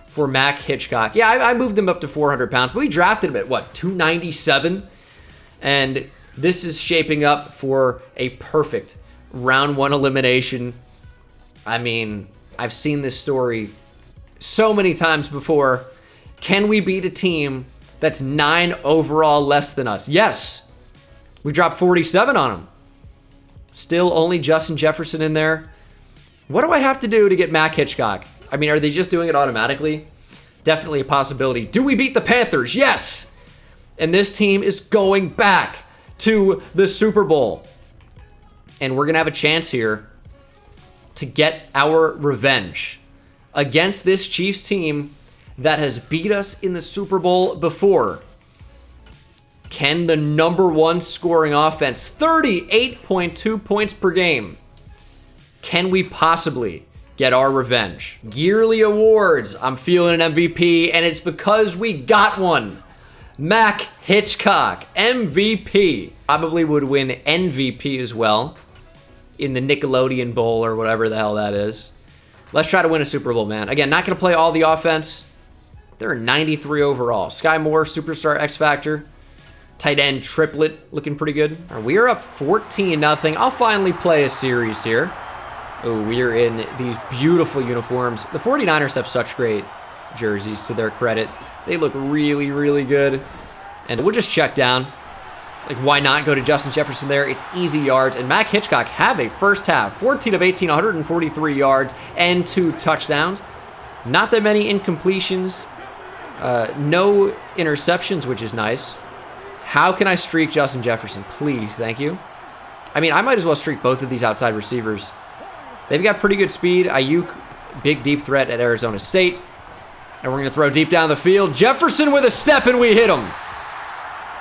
for Mac Hitchcock. Yeah, I moved him up to 400 pounds, but we drafted him at, 297? And this is shaping up for a perfect round 1 elimination. I mean, I've seen this story so many times before. Can we beat a team that's 9 overall less than us? Yes. We dropped 47 on them. Still only Justin Jefferson in there. What do I have to do to get Mac Hitchcock? I mean, are they just doing it automatically? Definitely a possibility. Do we beat the Panthers? Yes. And this team is going back to the Super Bowl. And we're going to have a chance here to get our revenge against this Chiefs team that has beat us in the Super Bowl before. Can the number 1 scoring offense, 38.2 points per game, can we possibly get our revenge? Yearly awards, I'm feeling an MVP, and it's because we got one. Mac Hitchcock, MVP. Probably would win MVP as well in the Nickelodeon Bowl or whatever the hell that is. Let's try to win a Super Bowl, man. Again, not going to play all the offense. They're 93 overall. Sky Moore, Superstar X Factor. Tight end triplet looking pretty good. We are up 14-0. I'll finally play a series here. Oh, we are in these beautiful uniforms. The 49ers have such great jerseys to their credit. They look really, really good. And we'll just check down. Like, why not go to Justin Jefferson there? It's easy yards. And Mac Hitchcock have a first half. 14 of 18, 143 yards, and 2 touchdowns. Not that many incompletions. No interceptions, which is nice. How can I streak Justin Jefferson? Please, thank you. I mean, I might as well streak both of these outside receivers. They've got pretty good speed. Ayuk, big deep threat at Arizona State. And we're going to throw deep down the field. Jefferson with a step, and we hit him.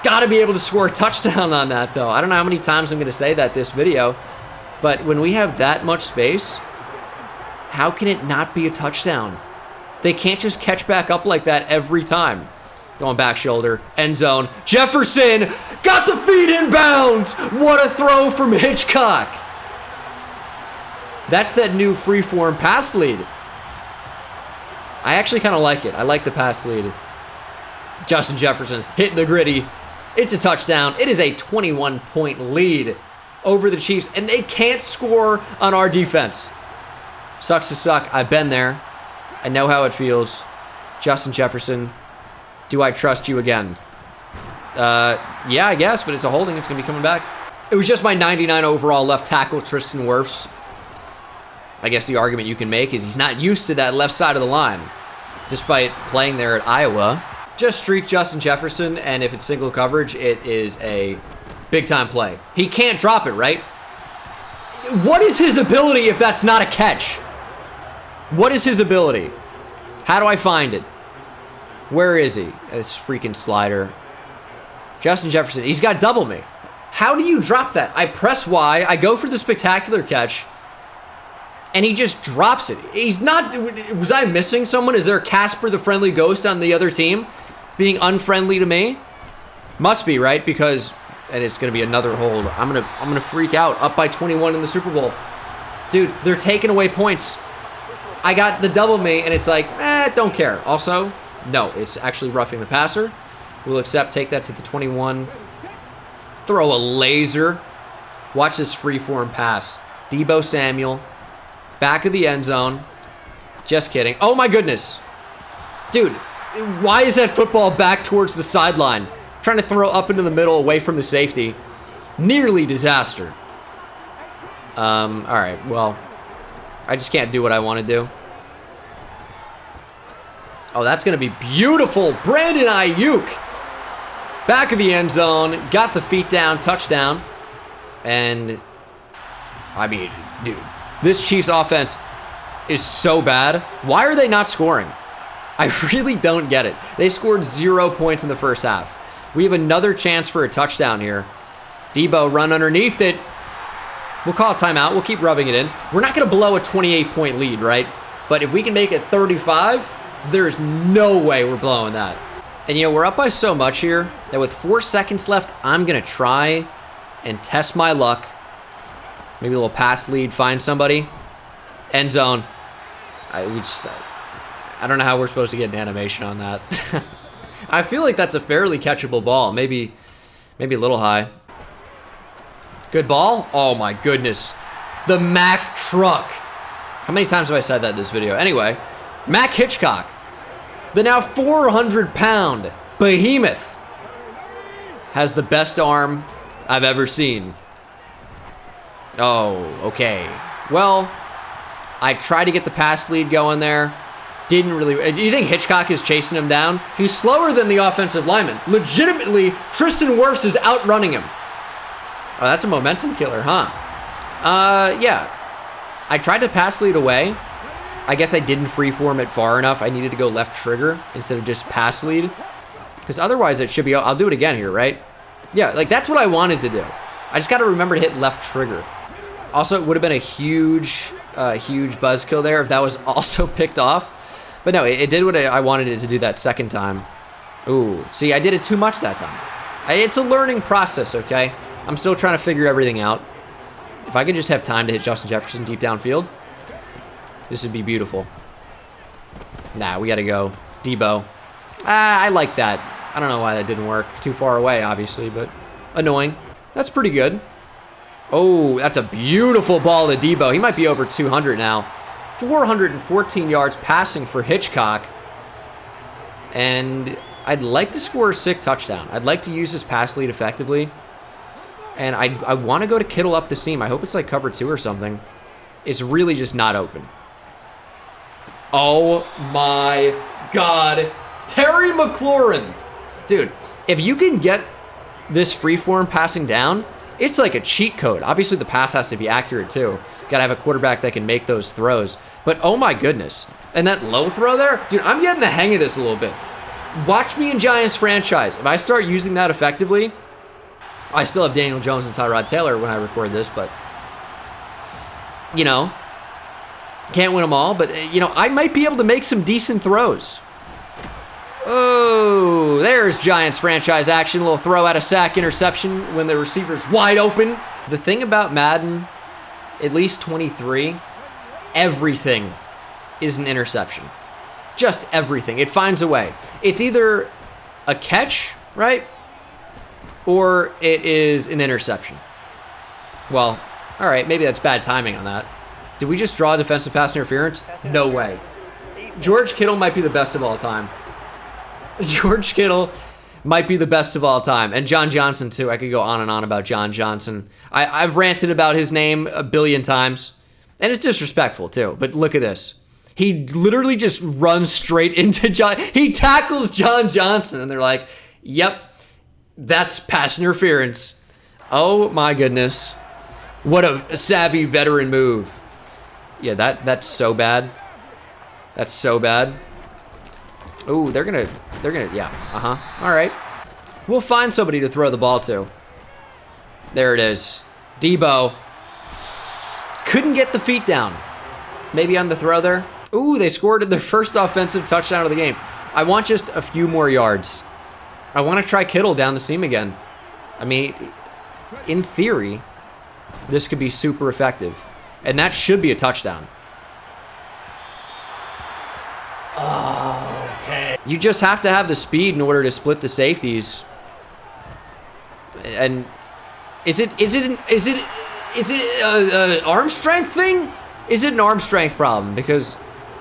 Got to be able to score a touchdown on that, though. I don't know how many times I'm going to say that this video, but when we have that much space, how can it not be a touchdown? They can't just catch back up like that every time. Going back shoulder, end zone. Jefferson got the feet inbounds. What a throw from Hitchcock. That's that new freeform pass lead. I actually kind of like it. I like the pass lead. Justin Jefferson hitting the gritty. It's a touchdown. It is a 21-point lead over the Chiefs, and they can't score on our defense. Sucks to suck. I've been there. I know how it feels. Justin Jefferson, do I trust you again? Yeah, I guess, but it's a holding. It's going to be coming back. It was just my 99 overall left tackle, Tristan Wirfs. I guess the argument you can make is he's not used to that left side of the line, despite playing there at Iowa. Just streak Justin Jefferson, and if it's single coverage, it is a big-time play. He can't drop it, right? What is his ability if that's not a catch? What is his ability? How do I find it? Where is he? This freaking slider. Justin Jefferson, he's got double me. How do you drop that? I press Y, I go for the spectacular catch, and he just drops it. He's not... Was I missing someone? Is there Casper the Friendly Ghost on the other team being unfriendly to me? Must be, right? Because... And it's going to be another hold. I'm gonna freak out. Up by 21 in the Super Bowl. Dude, they're taking away points. I got the double me, and it's like, don't care. Also, no, it's actually roughing the passer. We'll accept, take that to the 21. Throw a laser. Watch this freeform pass. Deebo Samuel. Back of the end zone. Just kidding. Oh my goodness. Dude, why is that football back towards the sideline? Trying to throw up into the middle away from the safety. Nearly disaster. Alright, well, I just can't do what I want to do. Oh, that's going to be beautiful. Brandon Ayuk. Back of the end zone. Got the feet down. Touchdown. And, I mean, dude, this Chiefs offense is so bad. Why are they not scoring? I really don't get it. They scored 0 points in the first half. We have another chance for a touchdown here. Deebo run underneath it. We'll call a timeout. We'll keep rubbing it in. We're not going to blow a 28-point lead, right? But if we can make it 35, there's no way we're blowing that. And, you know, we're up by so much here that with 4 seconds left, I'm going to try and test my luck. Maybe a little pass lead, find somebody. End zone. I don't know how we're supposed to get an animation on that. I feel like that's a fairly catchable ball. Maybe a little high. Good ball. Oh my goodness. The Mack truck. How many times have I said that in this video? Anyway, Mac Hitchcock, the now 400-pound behemoth, has the best arm I've ever seen. Oh, okay. Well, I tried to get the pass lead going there. Didn't really... Do you think Hitchcock is chasing him down? He's slower than the offensive lineman. Legitimately, Tristan Wirfs is outrunning him. Oh, that's a momentum killer, huh? Yeah. I tried to pass lead away. I guess I didn't freeform it far enough. I needed to go left trigger instead of just pass lead. Because otherwise it should be... I'll do it again here, right? Yeah, like that's what I wanted to do. I just got to remember to hit left trigger. Also, it would have been a huge buzzkill there if that was also picked off. But no, it did what I wanted it to do that second time. Ooh, see, I did it too much that time. It's a learning process, okay? I'm still trying to figure everything out. If I could just have time to hit Justin Jefferson deep downfield, this would be beautiful. Nah, we got to go. Deebo. I like that. I don't know why that didn't work. Too far away, obviously, but annoying. That's pretty good. Oh, that's a beautiful ball to Deebo. He might be over 200 now. 414 yards passing for Hitchcock. And I'd like to score a sick touchdown. I'd like to use this pass lead effectively. And I want to go to Kittle up the seam. I hope it's like cover 2 or something. It's really just not open. Oh my God. Terry McLaurin. Dude, if you can get this freeform passing down, it's like a cheat code. Obviously, the pass has to be accurate too. Gotta have a quarterback that can make those throws. But oh my goodness. And that low throw there, dude, I'm getting the hang of this a little bit. Watch me in Giants franchise. If I start using that effectively, I still have Daniel Jones and Tyrod Taylor when I record this, but, you know, can't win them all. But, you know, I might be able to make some decent throws. Oh, there's Giants franchise action. A little throw out of sack interception when the receiver's wide open. The thing about Madden, at least 23, everything is an interception. Just everything. It finds a way. It's either a catch, right? Or it is an interception. Well, all right, maybe that's bad timing on that. Did we just draw defensive pass interference? No way. George Kittle might be the best of all time. George Kittle might be the best of all time. And John Johnson, too. I could go on and on about John Johnson. I've ranted about his name a billion times. And it's disrespectful, too. But look at this. He literally just runs straight into John. He tackles John Johnson. And they're like, yep, that's pass interference. Oh, my goodness. What a savvy veteran move. Yeah, that's so bad. That's so bad. Ooh, they're gonna, yeah, all right. We'll find somebody to throw the ball to. There it is. Debo. Couldn't get the feet down. Maybe on the throw there. Ooh, they scored their first offensive touchdown of the game. I want just a few more yards. I want to try Kittle down the seam again. I mean, in theory, this could be super effective. And that should be a touchdown. Okay. You just have to have the speed in order to split the safeties. And is it an arm strength thing? Is it an arm strength problem? Because,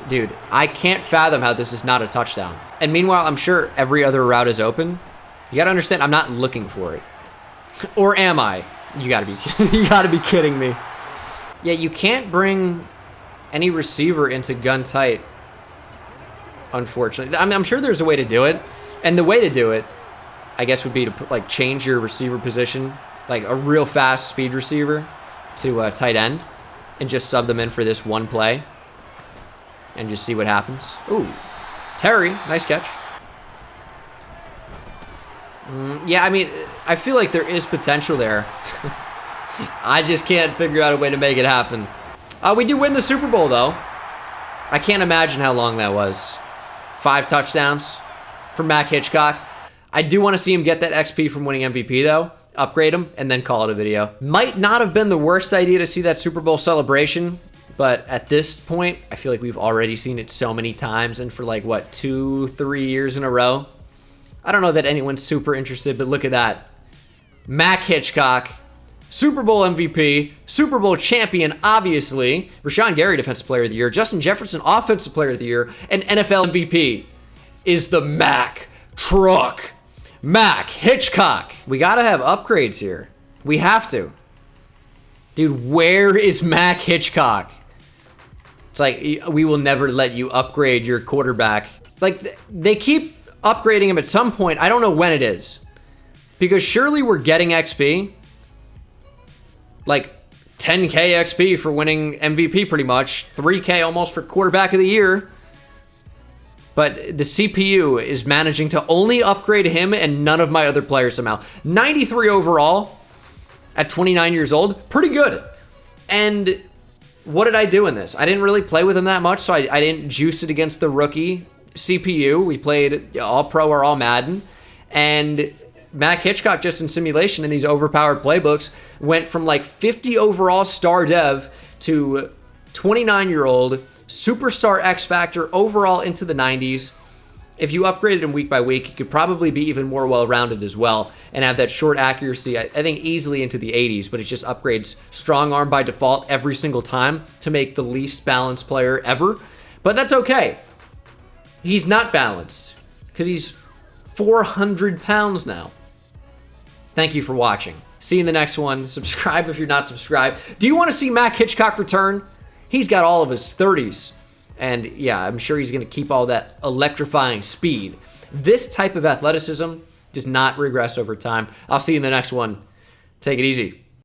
dude, I can't fathom how this is not a touchdown. And meanwhile, I'm sure every other route is open. You gotta understand, I'm not looking for it. Or am I? You gotta be kidding me. Yeah, you can't bring any receiver into gun tight, unfortunately. I'm sure there's a way to do it. And the way to do it, I guess, would be to put, like, change your receiver position, like a real fast speed receiver to tight end, and just sub them in for this one play and just see what happens. Ooh, Terry, nice catch. Yeah, I mean, I feel like there is potential there. I just can't figure out a way to make it happen. We do win the Super Bowl, though. I can't imagine how long that was. 5 touchdowns for Mac Hitchcock. I do want to see him get that XP from winning MVP, though. Upgrade him, and then call it a video. Might not have been the worst idea to see that Super Bowl celebration, but at this point, I feel like we've already seen it so many times, and for like, what, 2-3 years in a row? I don't know that anyone's super interested, but look at that. Mac Hitchcock, Super Bowl MVP, Super Bowl champion, obviously. Rashawn Gary, Defensive Player of the Year. Justin Jefferson, Offensive Player of the Year. And NFL MVP is the Mac truck. Mac Hitchcock. We gotta have upgrades here. We have to. Dude, where is Mac Hitchcock? It's like, we will never let you upgrade your quarterback. Like, they keep upgrading him at some point. I don't know when it is. Because surely we're getting XP. Like 10K XP for winning MVP pretty much. 3K almost for quarterback of the year. But the CPU is managing to only upgrade him and none of my other players somehow. 93 overall at 29 years old. Pretty good. And what did I do in this? I didn't really play with him that much, so I didn't juice it against the rookie CPU. We played all pro or all Madden. And Mac Hitchcock, just in simulation in these overpowered playbooks, went from like 50 overall star dev to 29-year-old superstar X Factor overall into the 90s. If you upgraded him week by week, he could probably be even more well-rounded as well and have that short accuracy, I think, easily into the 80s, but it just upgrades strong arm by default every single time to make the least balanced player ever. But that's okay. He's not balanced because he's 400 pounds now. Thank you for watching. See you in the next one. Subscribe if you're not subscribed. Do you want to see Mac Hitchcock return? He's got all of his 30s. And yeah, I'm sure he's going to keep all that electrifying speed. This type of athleticism does not regress over time. I'll see you in the next one. Take it easy.